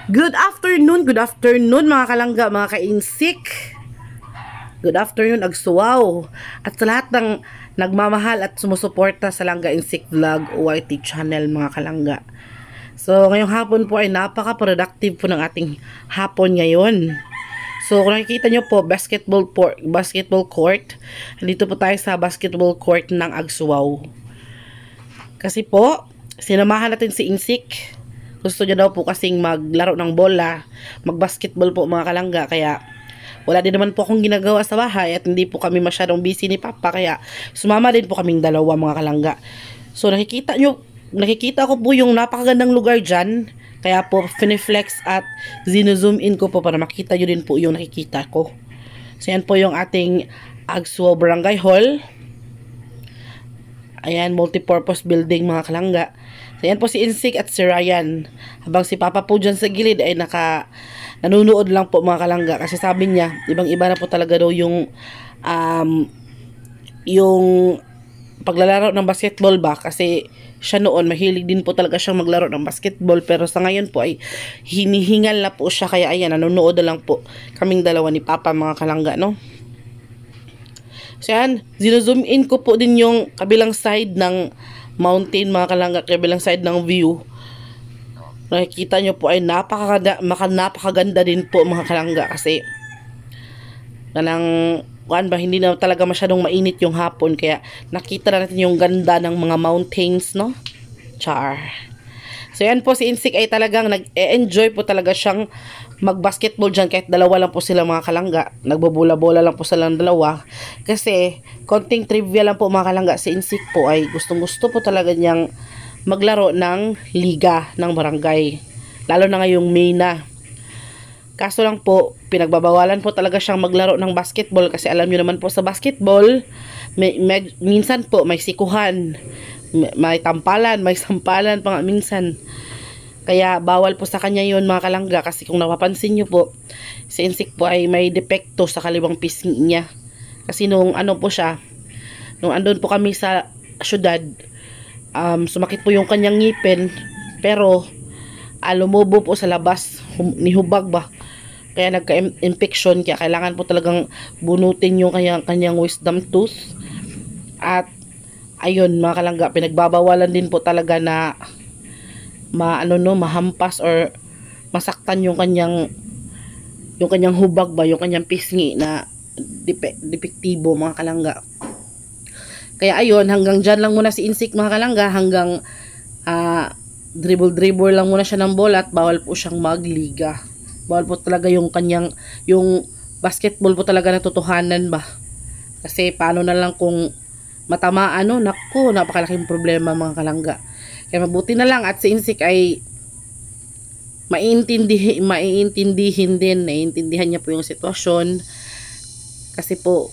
Good afternoon mga kalangga, mga kainsik. Good afternoon, agsuwaw. At sa lahat ng nagmamahal at sumusuporta sa Langga Insik Vlog OYT channel mga kalangga. So ngayong hapon po ay napaka-productive po ng ating hapon ngayon. So kung nakikita nyo po, basketball court. Dito po tayo sa basketball court ng Agsuwaw. Kasi po, sinamahan natin si Insik. Gusto niya daw po kasing maglaro ng bola, magbasketball po mga kalangga, kaya wala din naman po akong ginagawa sa bahay at hindi po kami masyadong busy ni Papa, kaya sumama din po kaming dalawa mga kalangga. So nakikita ko po yung napakagandang lugar dyan, kaya po finiflex at zino-zoom in ko po para makita nyo din po yung nakikita ko. So yan po yung ating Agsuwaw Barangay Hall. Ayan, multipurpose building mga kalangga. So, yan po si Insik at si Ryan. Habang si Papa po dyan sa gilid ay nanunood lang po mga kalangga. Kasi sabi niya, ibang-iba na po talaga daw yung paglalaro ng basketball ba. Kasi siya noon, mahilig din po talaga siyang maglaro ng basketball. Pero sa ngayon po ay hinihingal na po siya. Kaya ayan, nanunood na lang po kaming dalawa ni Papa mga kalangga, no? So yan, zino-zoom in ko po din yung kabilang side ng mountain mga kalangga, kabilang side ng view. Nakikita nyo po ay napakaganda din po mga kalangga, kasi hindi na talaga masyadong mainit yung hapon, kaya nakita na natin yung ganda ng mga mountains, no? Char. So yan po, si Insik ay talagang nag-enjoy po talaga siyang mag-basketball dyan, kahit dalawa lang po sila mga kalangga. Nagbobola-bola lang po silang dalawa. Kasi, konting trivia lang po mga kalangga, si Insik po ay gustong-gusto po talaga niyang maglaro ng liga ng barangay. Lalo na ngayong May na. Kaso lang po, pinagbabawalan po talaga siyang maglaro ng basketball, kasi alam niyo naman po sa basketball, minsan po may sikuhan, may tampalan, may sampalan pa nga minsan. Kaya bawal po sa kanya yun mga kalangga, kasi kung napapansin nyo po, si Insik po ay may depekto sa kaliwang pisngi niya. Kasi nung andun po kami sa syudad, sumakit po yung kanyang ngipin, pero lumubo po sa labas, nihubag ba. Kaya nagka-infection, kaya kailangan po talagang bunutin yung kanyang wisdom tooth. At ayun mga kalangga, pinagbabawalan din po talaga na mahampas or masaktan yung kanyang hubag ba, yung kanyang pisngi na depektibo mga kalangga. Kaya ayun, hanggang dyan lang muna si Insik mga kalangga, hanggang dribble lang muna siya ng bola, at bawal po siyang magliga. Bawal po talaga yung basketball po talaga na totohanan ba. Kasi paano na lang kung matamaan, naku, napakalaking problema mga kalangga. Kaya mabuti na lang at si Insik ay naiintindihan niya po yung sitwasyon. Kasi po,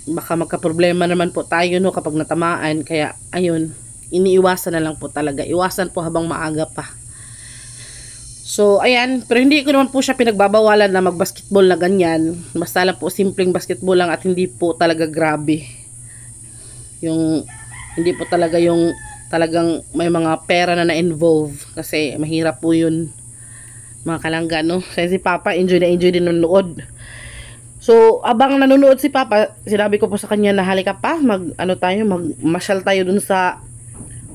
baka magka-problema naman po tayo kapag natamaan. Kaya ayun, iniiwasan na lang po talaga. Iwasan po habang maaga pa. So, ayan. Pero hindi ko naman po siya pinagbabawalan na mag-basketball na ganyan. Basta lang po, simpleng basketball lang at hindi po talaga grabe. Hindi po talaga yung talagang may mga pera na na-involve, kasi mahirap po yun mga kalangga, no? Kasi si Papa enjoy din nanonood. So abang nanonood si Papa, sinabi ko po sa kanya na halika pa, magmasyal tayo dun sa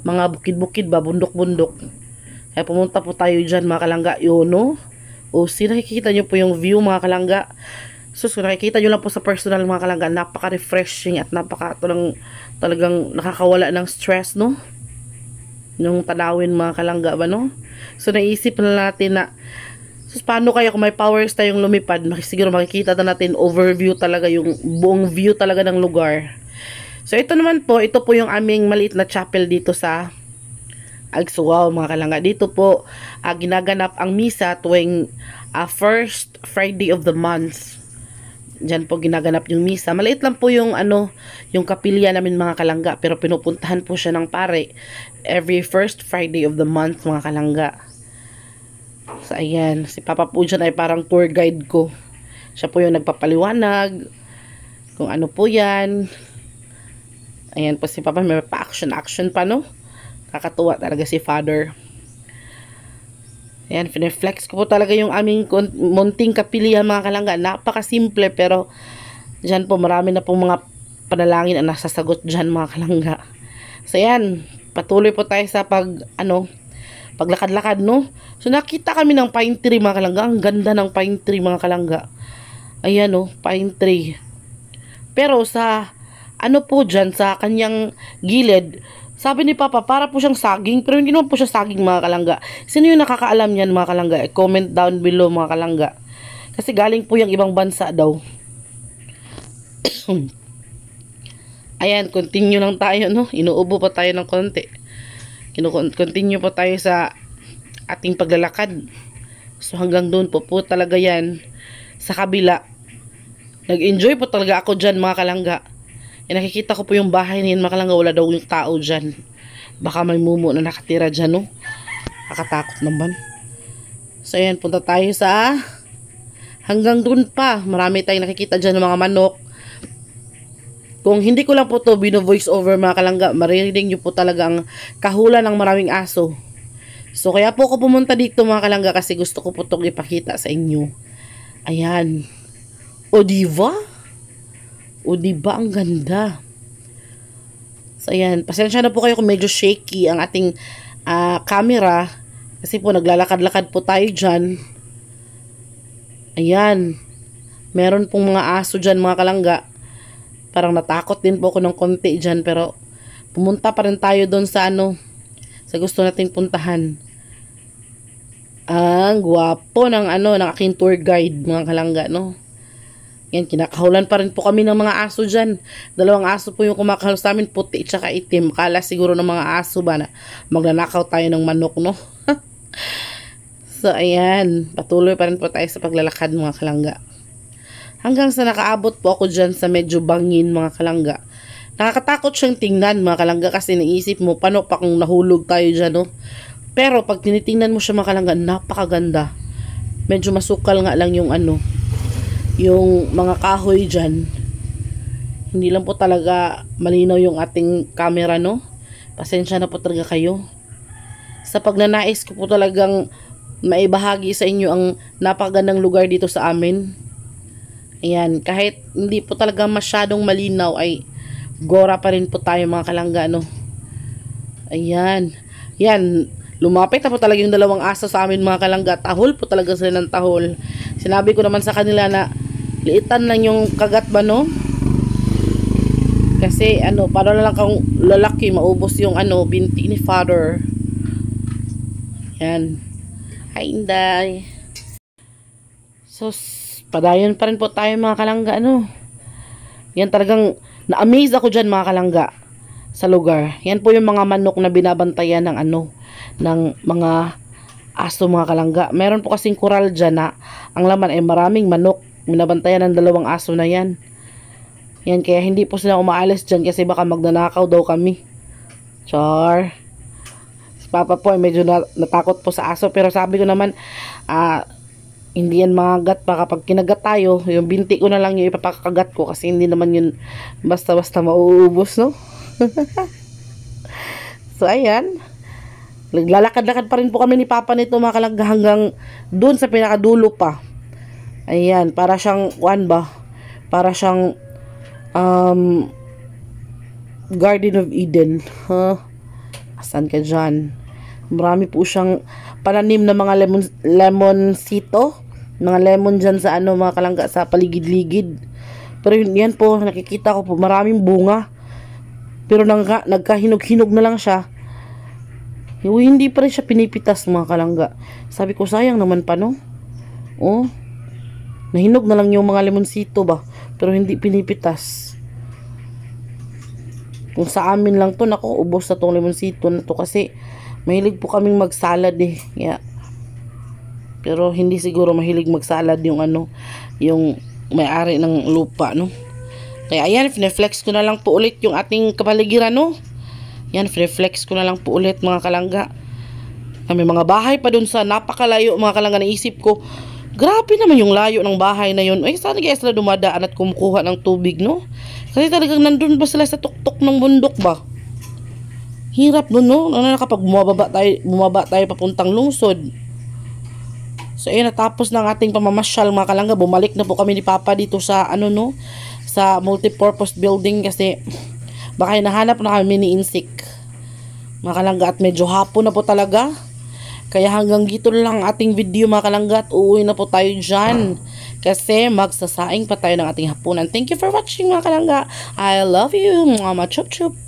mga bukid-bukid ba, bundok-bundok. Kaya pumunta po tayo dyan mga kalangga, yun, no? O nakikita nyo po yung view mga kalangga. So nakikita nyo lang po sa personal mga kalangga, napaka-refreshing at talagang nakakawala ng stress, no? Yung tanawin mga kalangga ba, no? So naisip na natin na, so paano kaya kung may powers tayong lumipad, siguro makikita na natin overview talaga, yung buong view talaga ng lugar. So ito po yung aming maliit na chapel dito sa Agsuwaw mga kalangga. Dito po ginaganap ang misa tuwing first Friday of the month. Diyan po ginaganap yung misa. Maliit lang po yung kapilya namin mga kalangga, pero pinupuntahan po siya ng pare every first Friday of the month mga kalangga. So ayan, si Papa po dyan ay parang tour guide ko. Siya po yung nagpapaliwanag kung ano po yan. Ayan po si Papa, may pa action pa, no? Kakatuwa talaga si Father. Ayan, fineflex ko po talaga yung aming munting kapilihan mga kalangga. Napakasimple pero dyan po marami na pong mga panalangin ang nasasagot dyan mga kalangga. So ayan, patuloy po tayo sa paglakad-lakad, no? So nakita kami ng pine tree mga kalangga. Ang ganda ng pine tree mga kalangga. Ayan, no, pine tree. Pero sa po dyan, sa kanyang gilid, sabi ni Papa, para po siyang saging, pero hindi naman po siya saging mga kalangga. Sino yung nakakaalam yan mga kalangga? Comment down below mga kalangga. Kasi galing po yung ibang bansa daw. Ayan, continue lang tayo, no? Inuubo pa tayo ng konti. Continue po tayo sa ating paglalakad. So hanggang doon po talaga yan. Sa kabila. Nag-enjoy po talaga ako dyan mga kalangga. Nakikita ko po yung bahay na yun mga kalangga. Wala daw yung tao dyan. Baka may mumo na nakatira dyan, no? Nakatakot naman. So ayan, punta tayo sa hanggang doon pa. Marami tayong nakikita dyan ng mga manok. Kung hindi ko lang po to bino-voice over mga kalangga, maririnig nyo po talaga ang kahula ng maraming aso. So kaya po ako pumunta dito mga kalangga kasi gusto ko po itong ipakita sa inyo. Ayan. O diba? O diba ang ganda? So ayan, pasensya na po kayo kung medyo shaky ang ating camera. Kasi po naglalakad-lakad po tayo dyan. Ayan. Meron pong mga aso dyan mga kalangga. Parang natakot din po ako ng konti dyan. Pero pumunta pa rin tayo doon sa sa gusto nating puntahan. Ang gwapo ng ng aking tour guide mga kalangga, no? Yan, kinakahulan pa rin po kami ng mga aso dyan. 2 aso po yung kumakahul sa amin, puti tsaka itim. Kala siguro ng mga aso ba na magnanakaw tayo ng manok, no? So, ayan. Patuloy pa rin po tayo sa paglalakad mga kalangga. Hanggang sa nakaabot po ako dyan sa medyo bangin mga kalangga. Nakakatakot siyang tingnan mga kalangga kasi naisip mo, paano pa kung nahulog tayo dyan, no? Pero pag tinitingnan mo siya mga kalangga, napakaganda. Medyo masukal nga lang yung yung mga kahoy dyan. Hindi lang po talaga malinaw yung ating camera, no? Pasensya na po talaga kayo. Sa pagnanais ko po talagang maibahagi sa inyo ang napakagandang lugar dito sa amin. Ayan, kahit hindi po talaga masyadong malinaw ay gora pa rin po tayo mga kalangga, no? Ayan. Yan, lumapit na po talaga yung 2 aso sa amin mga kalangga. Tahol po talaga sila ng tahol. Sinabi ko naman sa kanila na liitan lang yung kagat ba, no? Kasi para na lang kang lalaki maubos yung binti ni father. Yan. Hi, Inday. So padayon pa rin po tayo mga kalangga, Yan, talagang na-amaze ako dyan mga kalangga sa lugar. Yan po yung mga manok na binabantayan ng ng mga aso mga kalangga. Meron po kasing kural dyan na ang laman ay maraming manok. Binabantayan ng 2 aso na yan. Yan, kaya hindi po sila umaalis dyan kasi baka magnanakaw daw kami. Char. Si Papa po ay medyo natakot po sa aso. Pero sabi ko naman, hindi yan mangagat pa. Kapag kinagat tayo, yung binti ko na lang yung ipapakagat ko kasi hindi naman yun basta-basta mauubos, no? So, ayan. Naglalakad-lakad pa rin po kami ni Papa nito mga kalangga hanggang dun sa pinakadulo pa. Ayan, para siyang para siyang Garden of Eden. Asan ka dyan? Marami po siyang pananim na mga lemonsito. Mga lemon dyan sa mga kalangga sa paligid-ligid. Pero yan po, nakikita ko po maraming bunga. Pero nagkahinog-hinog na lang siya. Hindi pa rin siya pinipitas mga kalangga. Sabi ko, sayang naman pa, no? Oh, nahinog na lang yung mga lemonsito ba, pero hindi pinipitas. Kung sa amin lang to, nako, ubos na tong lemonsito na to kasi mahilig po kaming magsalad yeah. Pero hindi siguro mahilig magsalad yung yung may-ari ng lupa, no? Kaya ayan, fine-flex ko na lang po ulit yung ating kapaligiran, no? Yan, fine-flex ko na lang po ulit mga kalangga. May mga bahay pa dun sa napakalayo mga kalangga. Naisip ko, grabe naman yung layo ng bahay na yun. Ay, saan kaya sila dumadaan at kumukuha ng tubig, no? Kasi talagang nandun ba sila sa tuktok ng bundok ba? Hirap dun, no? Kapag bumaba tayo papuntang lungsod. So ayun, natapos ng ating pamamasyal mga kalangga. Bumalik na po kami ni Papa dito sa ano no, sa multipurpose building kasi baka hinahanap na kami ni Insik mga kalangga at medyo hapon na po talaga. Kaya hanggang dito lang ating video mga kalangga at uuwi na po tayo dyan kasi magsasaing pa tayo ng ating hapunan. Thank you for watching mga kalangga. I love you. Mama chup chup.